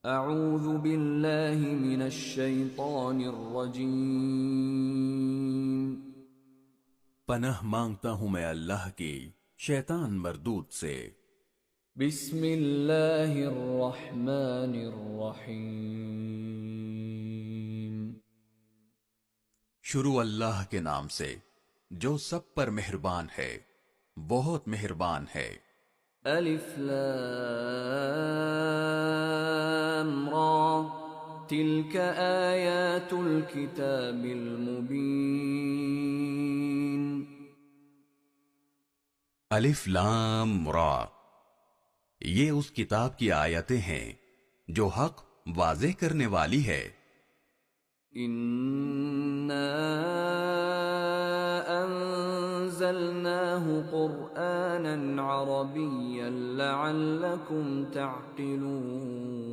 اعوذ باللہ من الشیطان الرجیم، پناہ مانگتا ہوں میں اللہ کی شیطان مردود سے۔ بسم اللہ الرحمن الرحیم، شروع اللہ کے نام سے جو سب پر مہربان ہے، بہت مہربان ہے۔ الف لام را، تلک آیات الکتاب المبین۔ الف لام را، یہ اس کتاب کی آیتیں ہیں جو حق واضح کرنے والی ہے۔ انا انزلناه قرآنا عربيا لعلكم تعقلون۔